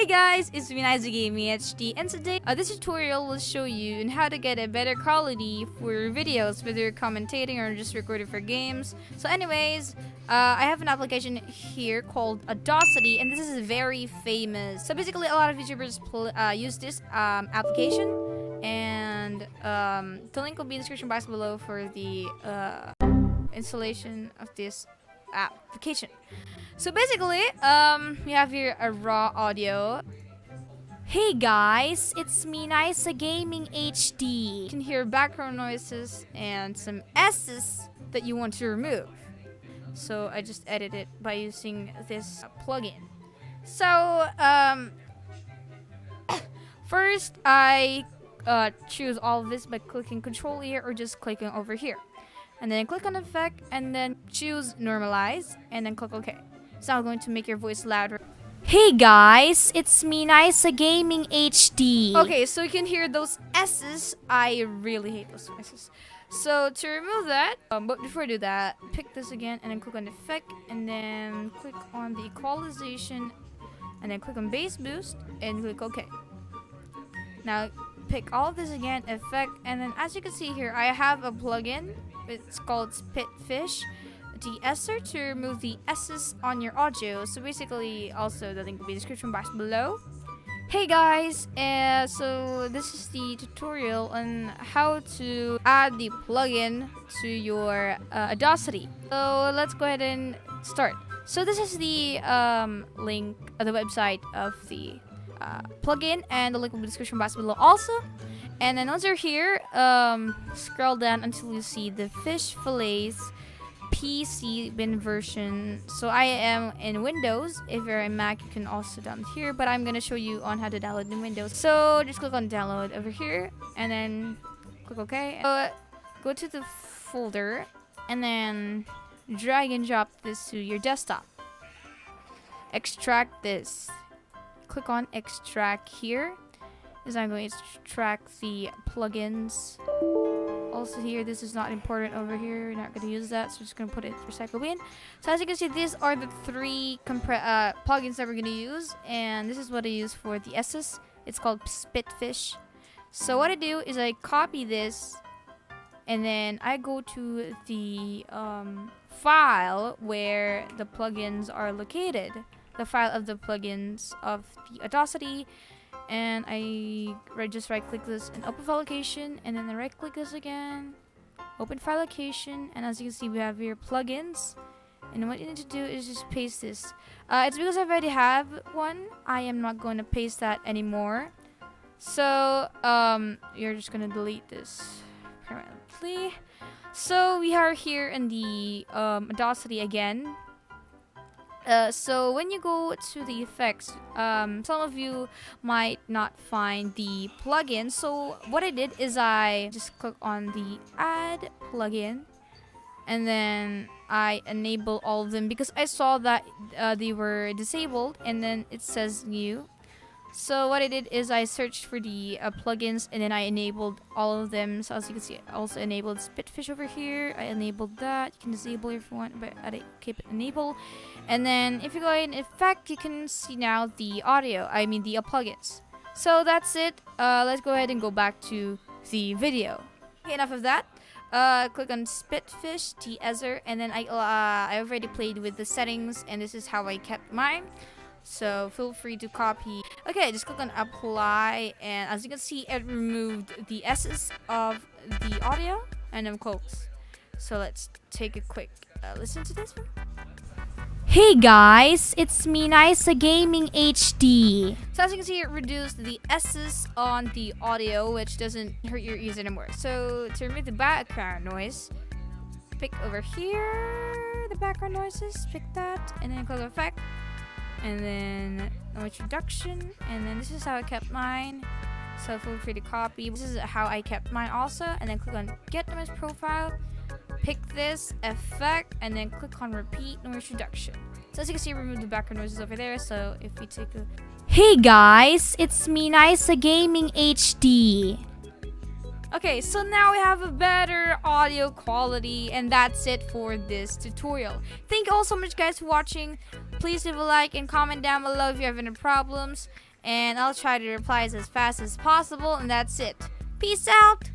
Hey guys, it's me NysaGamingHD, and today this tutorial will show you on how to get a better quality for videos, whether you're commentating or just recording for games. So anyways, I have an application here called Audacity, and this is very famous. So basically a lot of YouTubers use this application, and the link will be in the description box below for the installation of this application. So basically, we have here a raw audio. Hey guys, it's me NysaGamingHD. You can hear background noises and some S's that you want to remove. So I just edit it by using this plugin. So first I choose all of this by clicking Control here or just clicking over here. And then click on Effect and then choose Normalize and then click OK. It's now going to make your voice louder. Hey guys, it's me NysaGamingHD. Okay, so you can hear those S's. I really hate those S's. So to remove that, but before I do that, pick this again and then click on Effect and then click on the Equalization and then click on Bass Boost and click OK. Now pick all of this again, Effect, and then as you can see here, I have a plugin. It's called SPITFISH De-esser to remove the S's on your audio. So basically, also the link will be in the description box below. Hey guys, so this is the tutorial on how to add the plugin to your Audacity. So let's go ahead and start. So this is the link, the website of the plugin, and the link will be in the description box below also. And then once you're here, scroll down until you see the fish fillets PC bin version. So I am in Windows. If you're in Mac, you can also download here, but I'm gonna show you on how to download in Windows. So just click on download over here and then click OK. Go to the folder and then drag and drop this to your desktop. Extract this. Click on extract here. Is I'm going to extract the plugins. Also here, this is not important over here. We're not going to use that, so we're just going to put it recycle bin. So as you can see, these are the three plugins that we're going to use, and this is what I use for the S's. It's called SPITFISH. So what I do is I copy this, and then I go to the file where the plugins are located. The file of the plugins of the Audacity. And I just right click this and open file location, and then I right click this again, open file location, and as you can see we have here plugins, and what you need to do is just paste this. It's because I already have one. I am not going to paste that anymore, so you're just going to delete this permanently. So we are here in the Audacity again. So when you go to the effects, some of you might not find the plugin. So what I did is I just click on the add plugin, and then I enable all of them because I saw that they were disabled, and then it says new. So what I did is I searched for the plugins, and then I enabled all of them. So as you can see, I also enabled SPITFISH over here. I enabled that. You can disable if you want, but I keep it enabled. And then if you go in effect, you can see now the audio, the plugins. So that's it. Let's go ahead and go back to the video. Okay, enough of that. Click on SPITFISH De-esser, and then I already played with the settings, and this is how I kept mine. So feel free to copy. Okay, just click on apply, and as you can see, it removed the S's of the audio and then close. So let's take a quick listen to this one. Hey guys, it's me NysaGamingHD. So as you can see, it reduced the S's on the audio, which doesn't hurt your ears anymore. So to remove the background noise, pick over here the background noises, pick that, and then click on effect. And then no introduction, and then this is how I kept mine, so feel free to copy. This is how I kept mine also, and then click on get image profile, pick this effect, and then click on repeat no introduction. So as you can see, remove the background noises over there. So if we take a hey guys, it's me NysaGamingHD. Okay, so now we have a better audio quality, and that's it for this tutorial. Thank you all so much guys for watching. Please leave a like and comment down below if you have any problems. And I'll try to reply as fast as possible. And that's it. Peace out.